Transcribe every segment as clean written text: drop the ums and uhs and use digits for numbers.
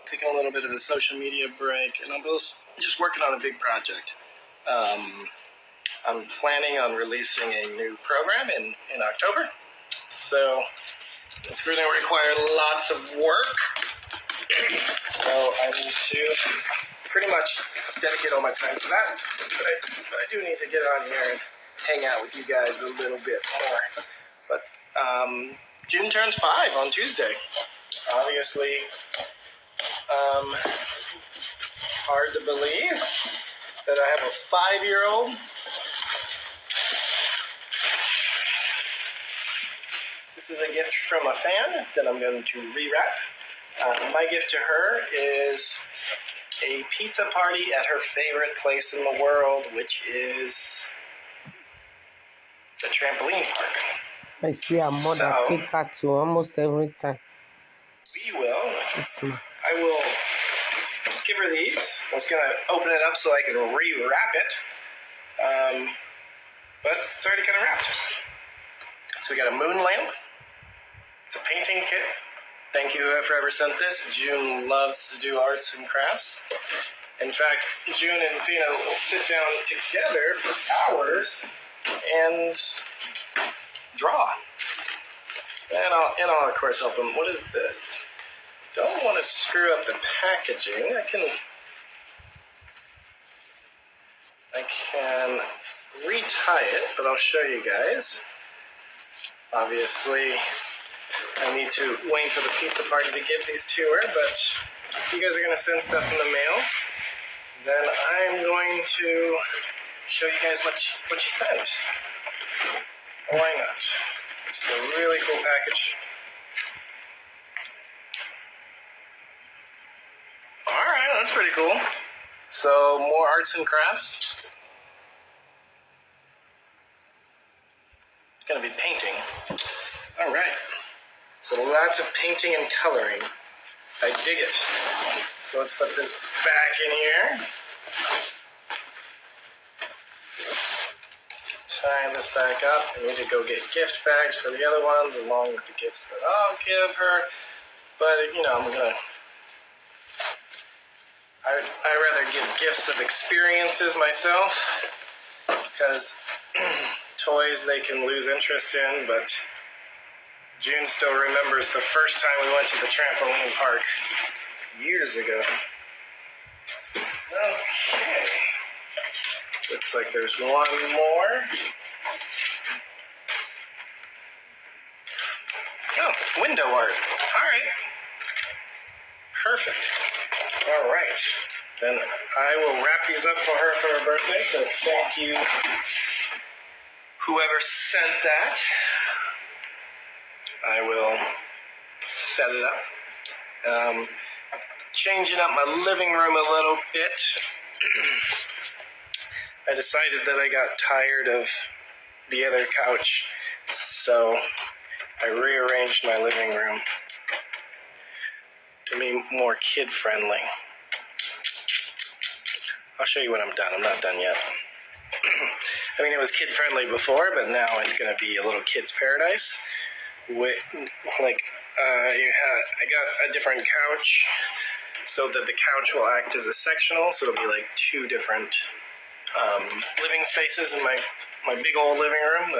taking a little bit of a social media break, and I'm just working on a big project. I'm planning on releasing a new program in October, so it's going to require lots of work. So I need to pretty much dedicate all my time to that, but I do need to get on here and hang out with you guys a little bit more. But June turns 5 on Tuesday. Obviously, hard to believe that I have a 5-year-old. This is a gift from a fan that I'm going to rewrap. My gift to her is a pizza party at her favorite place in the world, which is the trampoline park. I swear I'm more than take her to almost every time. We will. I will give her these. I was going to open it up so I can rewrap it. But it's already kind of wrapped. So we got a moon lamp. It's a painting kit. Thank you whoever ever sent this. June loves to do arts and crafts. In fact, June and Fina will sit down together for hours and draw. And I'll of course help them. What is this? Don't want to screw up the packaging. I can retie it, but I'll show you guys. Obviously, I need to wait for the pizza party to give these to her, but if you guys are going to send stuff in the mail, then I'm going to show you guys what you sent. Why not? It's a really cool package. Alright, that's pretty cool. So, more arts and crafts. Gonna be painting. Alright. So lots of painting and coloring. I dig it. So let's put this back in here. Tie this back up. I need to go get gift bags for the other ones along with the gifts that I'll give her. But, you know, I'd rather give gifts of experiences myself, because toys they can lose interest in, but June still remembers the first time we went to the trampoline park years ago. Okay. Looks like there's one more. Oh, window art. All right. Perfect. All right. Then I will wrap these up for her birthday, so thank you, whoever sent that. I will set it up. Changing up my living room a little bit. I decided that I got tired of the other couch, so I rearranged my living room to be more kid-friendly. I'll show you when I'm done. I'm not done yet. I mean, it was kid-friendly before, but now it's going to be a little kid's paradise. I got a different couch so that the couch will act as a sectional, so it'll be like 2 different living spaces in my big old living room,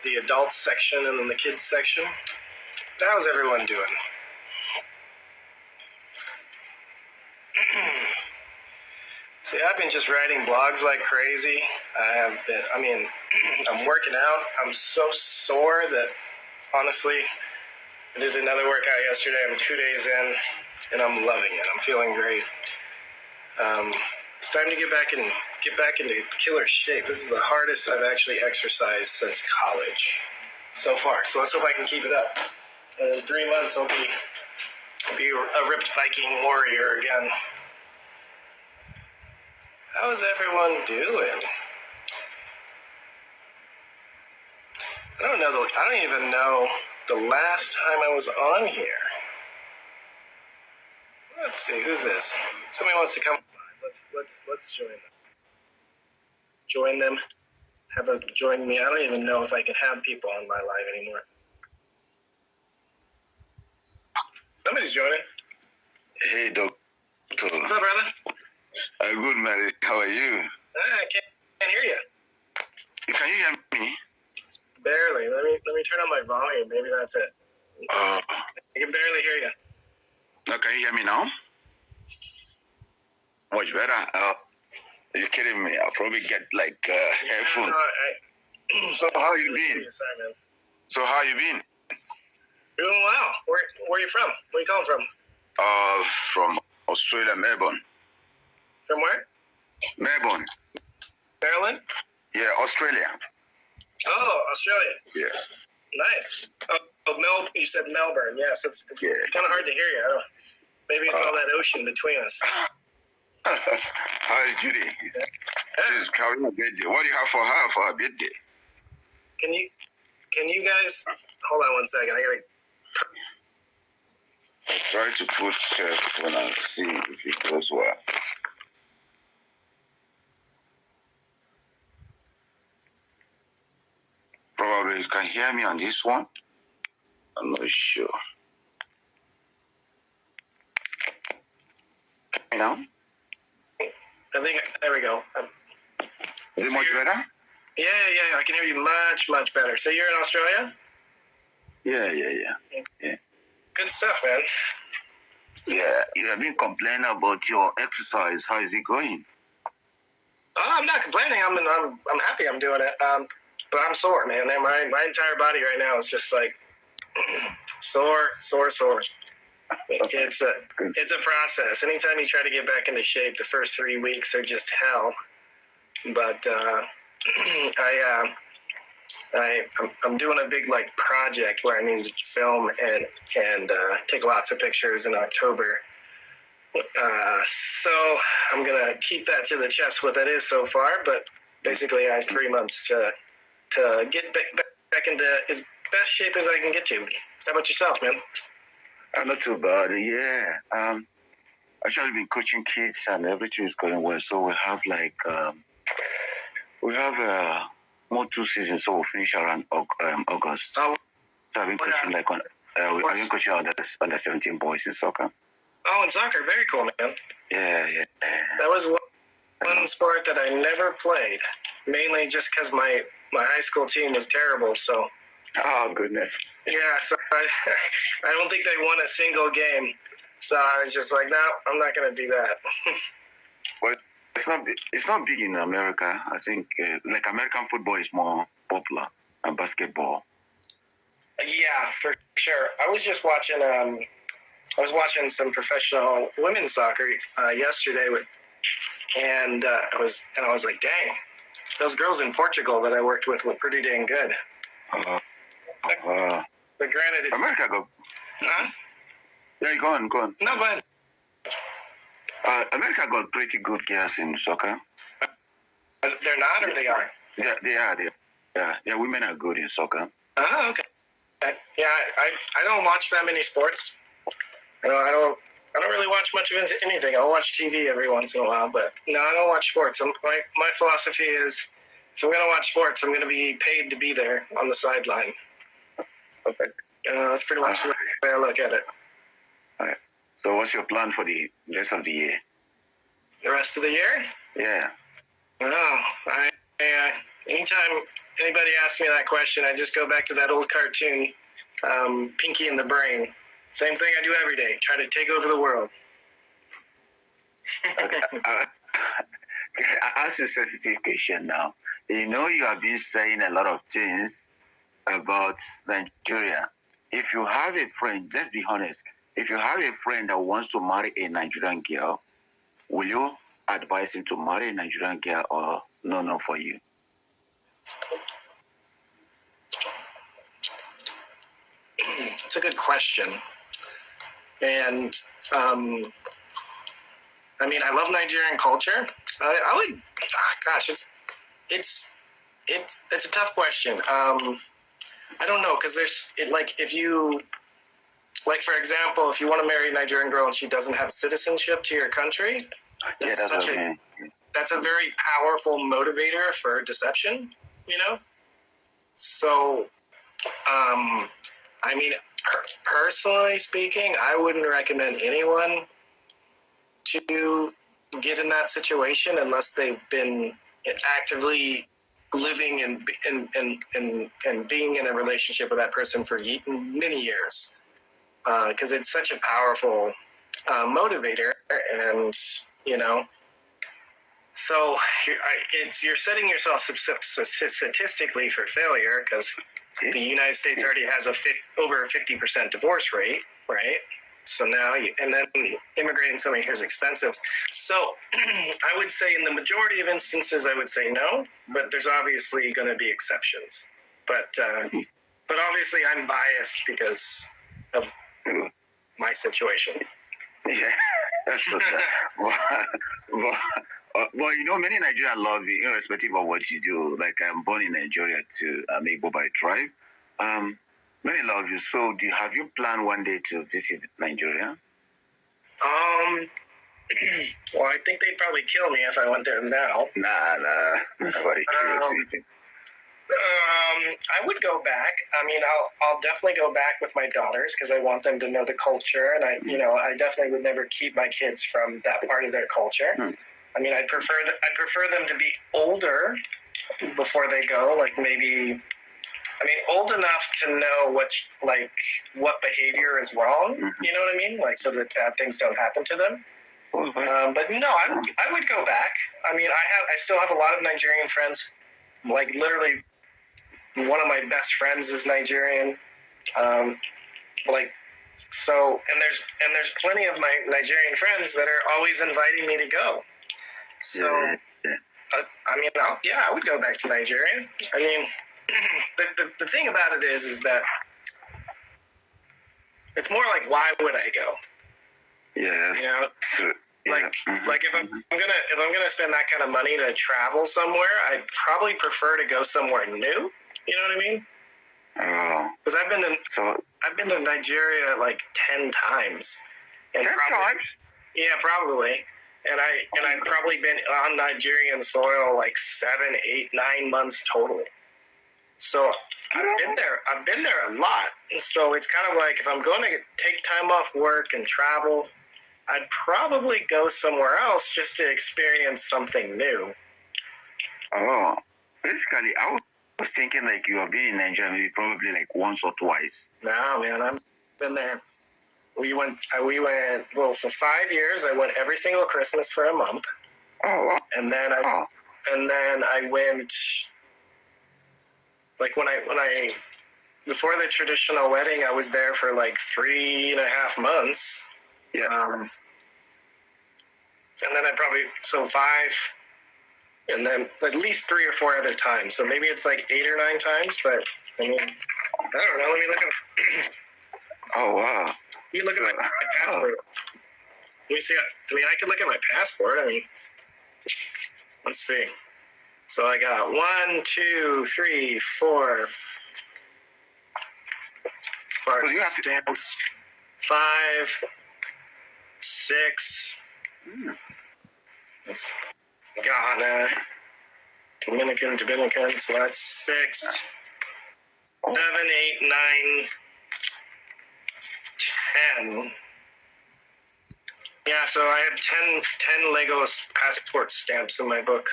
the adults section and then the kids section. But how's everyone doing? See, I've been just writing blogs like crazy. I'm working out. I'm so sore that, honestly, I did another workout yesterday. I'm 2 days in, and I'm loving it. I'm feeling great. It's time to get back into killer shape. This is the hardest I've actually exercised since college so far. So let's hope I can keep it up. In 3 months, I'll be a ripped Viking warrior again. How is everyone doing? I don't even know the last time I was on here. Let's see, who's this? Somebody wants to come. Let's join them. Join them. Have them join me. I don't even know if I can have people on my live anymore. Somebody's joining. Hey, Doc. Mary. How are you? I can't hear you. Can you hear me? Barely. Let me turn on my volume. Maybe that's it. I can barely hear you. Now, can you hear me now? Much better. Are you kidding me? I'll probably get like headphones. No, So how you been? Simon. So how you been? Doing well. Where are you from? Where you calling from? From Australia, Melbourne. From where? Melbourne. Maryland? Yeah, Australia. Oh, Australia. Yeah. Nice. Oh, you said Melbourne. Yes, it's Yeah. kind of hard to hear you. Maybe it's all that ocean between us. Hi, Judy. Yeah. She's carrying a birthday. What do you have for her for her birthday? Can you guys hold on one second? I gotta. Try to put headphone and see if it goes well. Probably you can hear me on this one. I'm not sure. You know? I think there we go. Is it much better? Yeah. I can hear you much better. So you're in Australia? Yeah. Good stuff, man. Yeah, you have been complaining about your exercise. How is it going? Oh, I'm not complaining. I'm happy I'm doing it. But I'm sore, man. My entire body right now is just like sore. It's a process. Anytime you try to get back into shape, the first 3 weeks are just hell. But I'm doing a big like project where I need to film and take lots of pictures in October. So I'm gonna keep that to the chest. What that is so far, but basically I have 3 months to get back into as best shape as I can get to. How about yourself, man? Not too bad. Yeah. Actually been coaching kids and everything is going well. So we have like more 2 seasons. So we'll finish around August. Oh, So I've been coaching I've been coaching under 17 boys in soccer. Oh, in soccer, very cool, man. Yeah. That was one sport that I never played, mainly just because my high school team was terrible. So. Oh goodness. Yeah, so I don't think they won a single game. So I was just like, no, I'm not going to do that. Well, it's not big in America. I think like American football is more popular than basketball. Yeah, for sure. I was just watching. I was watching some professional women's soccer yesterday, and I was like, dang, those girls in Portugal that I worked with were pretty dang good. But granted, it's America go. Huh? Yeah, go on. No, go ahead. America got pretty good girls in soccer. They're not, or they are? Yeah, they are. Yeah, women are good in soccer. Oh, okay. Yeah, I don't watch that many sports. I don't really watch much of anything. I'll watch TV every once in a while, but no, I don't watch sports. My philosophy is, if I'm going to watch sports, I'm going to be paid to be there on the sideline. Okay. That's pretty much the way I look at it. All right. So what's your plan for the rest of the year? The rest of the year? Yeah. Oh, anytime anybody asks me that question, I just go back to that old cartoon, Pinky and the Brain. Same thing I do every day. Try to take over the world. Okay. I ask you a sensitive question now. You have been saying a lot of things about Nigeria. If you have a friend, let's be honest, if you have a friend that wants to marry a Nigerian girl, will you advise him to marry a Nigerian girl or no for you? It's a good question. And, I mean, I love Nigerian culture. I would, gosh, it's a tough question. I don't know, because if you, like, for example, if you want to marry a Nigerian girl and she doesn't have citizenship to your country, that's a very powerful motivator for deception, So, I mean, personally speaking, I wouldn't recommend anyone to get in that situation unless they've been actively living and being in a relationship with that person for many years, because it's such a powerful motivator, and so you're setting yourself statistically for failure, because the United States already has over a 50% divorce rate, right? So now, and then immigrating somebody here is expensive. So I would say in the majority of instances, I would say no, but there's obviously going to be exceptions. But obviously I'm biased because of my situation. Yeah. Well, many Nigerians love you, irrespective of what you do. Like, I'm born in Nigeria too. I'm Igbo by tribe. Many love you. So, have you planned one day to visit Nigeria? Well, I think they'd probably kill me if I went there now. Nah. Nobody kills you. I would go back. I mean, I'll definitely go back with my daughters because I want them to know the culture, and I definitely would never keep my kids from that part of their culture. I mean, I prefer them to be older before they go, like maybe, old enough to know what behavior is wrong. You know what I mean? Like, so that bad things don't happen to them. But no, I would go back. I mean, I still have a lot of Nigerian friends. Like, literally, one of my best friends is Nigerian. So, and there's plenty of my Nigerian friends that are always inviting me to go. So, I would go back to Nigeria. I mean, the thing about it is that it's more like, why would I go? Yeah. Like if I'm gonna spend that kind of money to travel somewhere, I'd probably prefer to go somewhere new. You know what I mean? Oh. Because I've been to Nigeria like 10 times. 10 times? Yeah, probably. And I've probably been on Nigerian soil like 7, 8, 9 months total. So I've been there a lot. So it's kind of like, if I'm going to take time off work and travel, I'd probably go somewhere else just to experience something new. Oh, basically, I was thinking like you have been in Nigeria maybe probably like once or twice. No, man, I've been there. We went, well, for 5 years, I went every single Christmas for a month. Oh, wow. And then I went, like when I before the traditional wedding, I was there for like 3.5 months. Yeah. And then 5, and then at least 3 or 4 other times. So maybe it's like 8 or 9 times, but I mean, I don't know. Let me look at. Oh, wow. You look at my passport. Let me see. I mean, I could look at my passport. I mean, let's see. So I got 1, 2, 3, 4. Stamps. 5, 6. That's Ghana, Dominican. So that's 6, 7, 8, 9, 10. Yeah, so I have 10 Lego passport stamps in my book.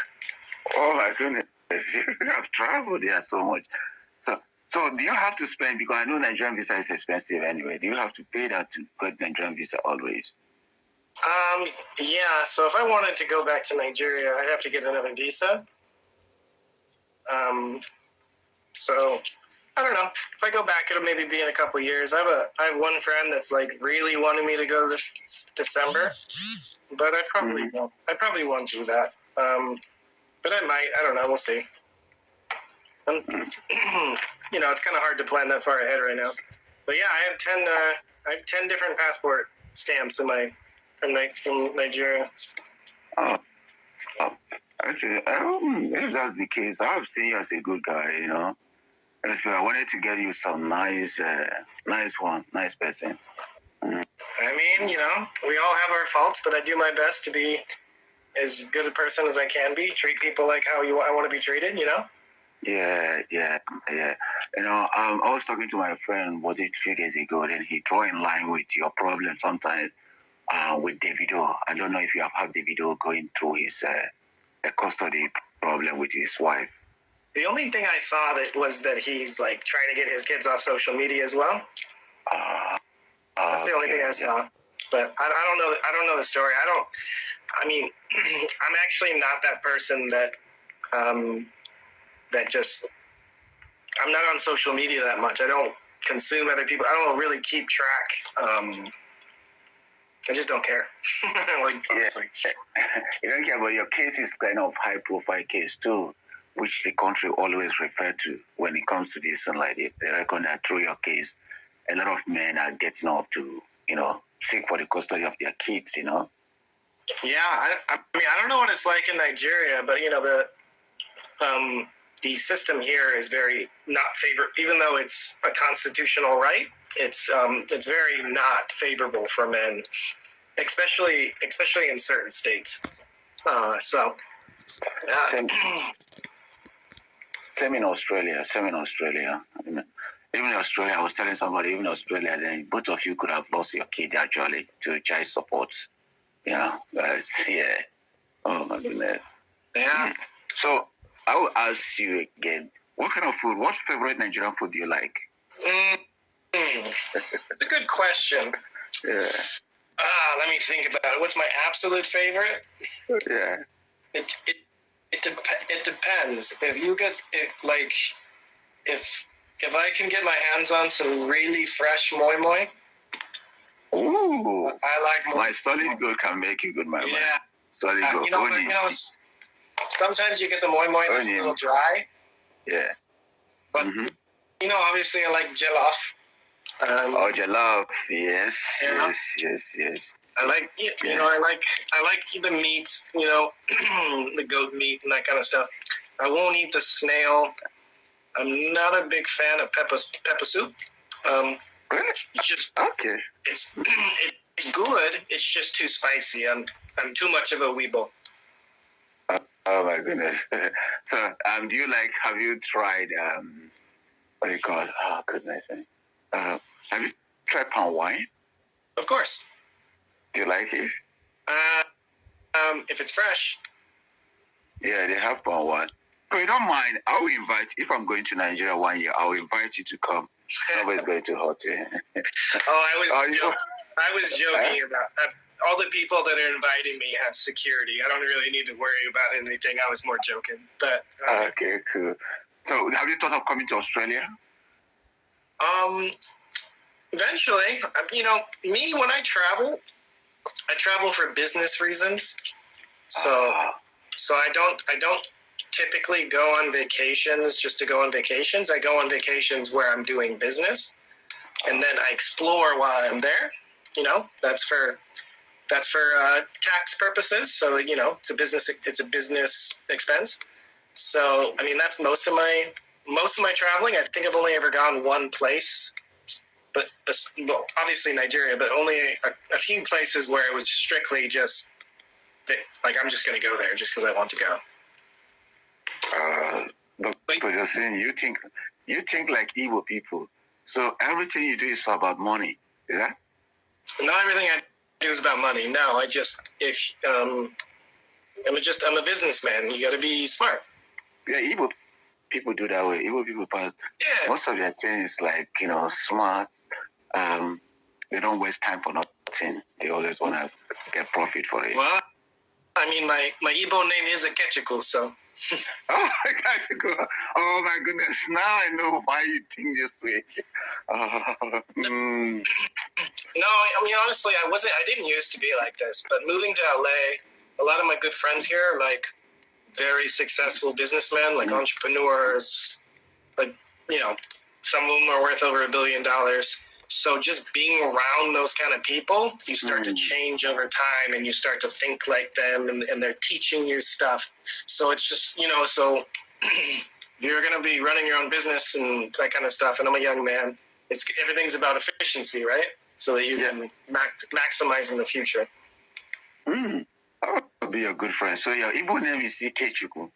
Oh my goodness. You have traveled there so much. So do you have to spend, because I know Nigerian visa is expensive anyway, do you have to pay that to get Nigerian visa always? Yeah, so if I wanted to go back to Nigeria, I'd have to get another visa. So I don't know. If I go back, it'll maybe be in a couple years. I have one friend that's like really wanting me to go this December, but I probably won't. I probably won't do that. But I might. I don't know. We'll see. It's kind of hard to plan that far ahead right now. But yeah, I have 10 different passport stamps from Nigeria. Oh, actually, if that's the case, I've seen you as a good guy. I wanted to get you some nice person. I mean, we all have our faults, but I do my best to be as good a person as I can be. Treat people like how I want to be treated. Yeah. I was talking to my friend, was it 3 days ago, then he draw in line with your problem sometimes. with Davido. I don't know if you have had Davido going through his a custody problem with his wife. The only thing I saw that was that he's like trying to get his kids off social media as well. That's the only thing I saw. But I don't know. I don't know the story. I mean, I'm actually not that person that that just. I'm not on social media that much. I don't consume other people. I don't really keep track. I just don't care. Honestly. You don't care, but your case is kind of high-profile case too, which the country always refer to when it comes to this. And like they reckon that through your case, a lot of men are getting up to, seek for the custody of their kids. Yeah, I mean, I don't know what it's like in Nigeria, but the system here is very not favorable. Even though it's a constitutional right, it's very not favorable for men, especially in certain states. Same in Australia. Even in Australia, I was telling somebody, even in Australia, then both of you could have lost your kid actually to child support. Yeah. Oh my goodness. Yeah. So I will ask you again, what kind of food, what favorite Nigerian food do you like? It's a good question. Yeah. Let me think about it. What's my absolute favorite? Yeah. It depends. If you get it, like, if I can get my hands on some really fresh moi moi. Ooh. I like moi. My solid gold can make you good, my man. Yeah. Solid gold. Sometimes you get the moi moi that's a little dry. Yeah. But obviously I like jollof. Jollof. Yes. Yeah. Yes. I like I like the meats, the goat meat and that kind of stuff. I won't eat the snail. I'm not a big fan of pepper soup. Really? It's just okay. It's good. It's just too spicy. I'm too much of a weeble. Oh my goodness. So, have you tried what do you call it? Oh goodness. Have you tried palm wine? Of course. Do you like it? If it's fresh. Yeah, they have palm wine. But you don't mind, I will invite, if I'm going to Nigeria 1 year, I will invite you to come. Nobody's going to hurt you. I was joking about that. All the people that are inviting me have security. I don't really need to worry about anything. I was more joking. But okay, cool. So, have you thought of coming to Australia? Eventually, me when I travel for business reasons. So I don't typically go on vacations just to go on vacations. I go on vacations where I'm doing business, and then I explore while I'm there. That's for tax purposes. So it's a business expense. So I mean that's most of my traveling. I think I've only ever gone one place, but obviously Nigeria, but only a few places where it was strictly just like I'm just going to go there just because I want to go. So you're saying you think like Igbo people. So everything you do is about money, is that? Not everything I do is about money. No, I'm a businessman. You got to be smart. Yeah, Igbo people do that way. Igbo people, most of their thing is like smart. They don't waste time for nothing. They always want to get profit for it. Well, I mean, my Igbo name is Akechukwu, so. Oh my goodness! Now I know why you think this way. No, I mean honestly, I didn't used to be like this, but moving to LA, a lot of my good friends here are like very successful businessmen, like entrepreneurs. Like some of them are worth over $1 billion. So just being around those kind of people, you start to change over time and you start to think like them and they're teaching you stuff. So it's just, so you're going to be running your own business and that kind of stuff. And I'm a young man. Everything's about efficiency, right? So that you can maximize in the future. I'll be a good friend. So your Igbo name is Ikechukwu.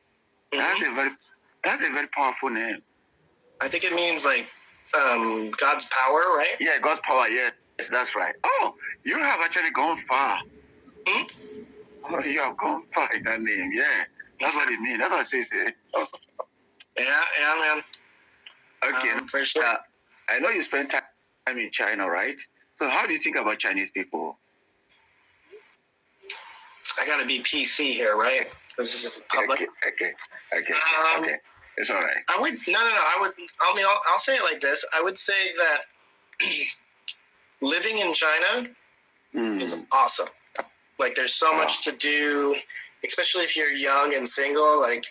That's a very powerful name. I think it means like God's power, right? Yeah, God's power. Yes, that's right. Oh, you have actually gone far. Hmm? Oh, you have gone far in that name. Yeah, that's what it means. That's what I say. Oh. Yeah, man. Okay. For sure. I know you spent time in China, right? So how do you think about Chinese people? I gotta be PC here, right? This is just public. Okay. It's all right. I would I'll say it like this. I would say that living in China is awesome. Like there's so much to do, especially if you're young and single. Like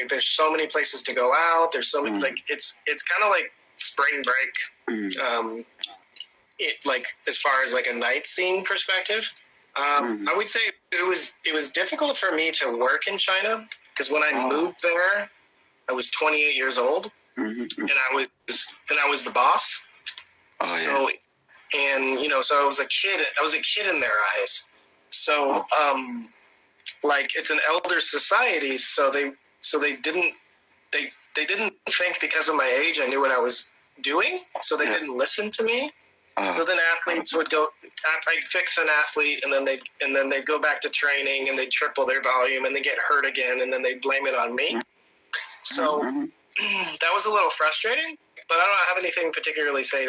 there's so many places to go out. There's so many it's kind of like spring break. Like as far as like a night scene perspective. I would say it was difficult for me to work in China because when I moved there, I was 28 years old, and I was the boss. Oh, yeah. So, and so I was a kid. I was a kid in their eyes. So, like it's an elder society. So they didn't think because of my age I knew what I was doing. So they didn't listen to me. So then athletes would go. I'd fix an athlete, and then they'd go back to training, and they'd triple their volume, and they get hurt again, and then they'd blame it on me. So that was a little frustrating. But I don't have anything particularly say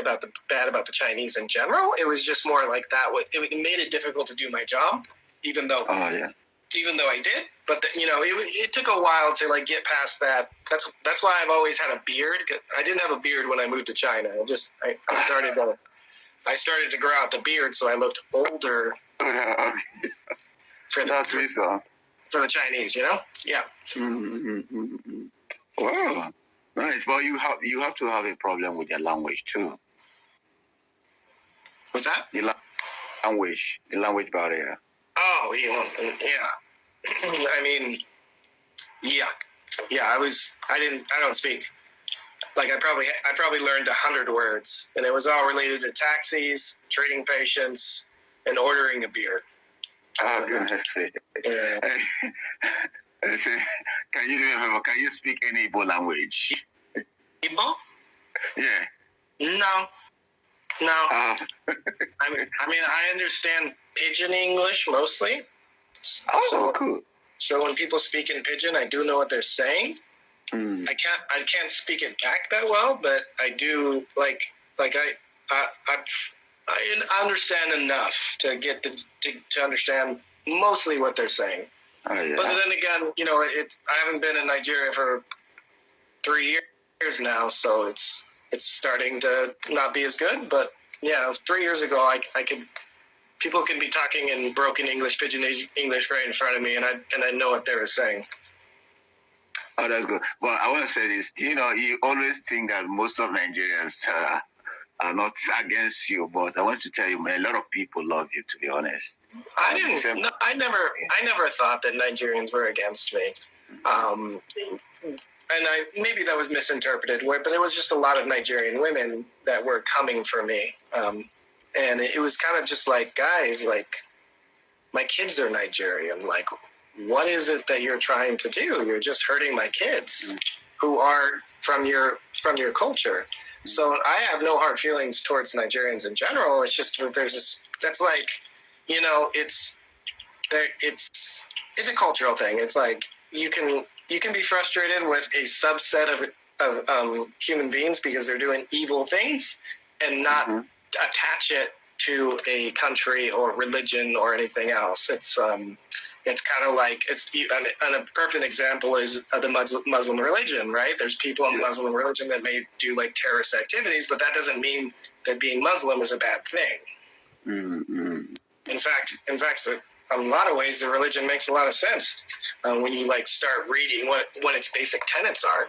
bad about the Chinese in general. It was just more like that. It made it difficult to do my job, even though I did. But it took a while to like get past that. That's why I've always had a beard. I didn't have a beard when I moved to China. I started to grow out the beard, so I looked older for the Chinese, Yeah. Wow, nice. Well, you have to have a problem with your language too. What's that? The language barrier. Oh, yeah. I mean, yeah. I don't speak. Like I probably learned 100 words, and it was all related to taxis, treating patients, and ordering a beer. Oh, goodness. Yeah. Can you speak any Igbo language? Igbo? Yeah. No. I mean, I understand Pidgin English mostly. Cool. So when people speak in Pidgin, I do know what they're saying. I can't speak it back that well, but I do I understand enough to get to understand mostly what they're saying. Oh, yeah. But then again, I haven't been in Nigeria for 3 years now, so it's starting to not be as good. But yeah, 3 years ago, people could be talking in broken English, Pidgin English right in front of me, and I know what they were saying. Oh, that's good. Well, I want to say this. You always think that most of Nigerians are not against you, but I want to tell you, man, a lot of people love you, to be honest. I never thought that Nigerians were against me. And maybe that was misinterpreted, but there was just a lot of Nigerian women that were coming for me. And it was kind of just like, guys, like, my kids are Nigerian. Like, what is it that you're trying to do? You're just hurting my kids who are from your culture. So I have no hard feelings towards Nigerians in general. It's just that that's like, it's a cultural thing. It's like you can be frustrated with a subset of human beings because they're doing evil things and not attach it to a country or religion or anything else. It's kind of like and a perfect example is the Muslim religion, right? There's people in Muslim religion that may do like terrorist activities, but that doesn't mean that being Muslim is a bad thing. In fact, in a lot of ways, the religion makes a lot of sense when you like start reading what its basic tenets are.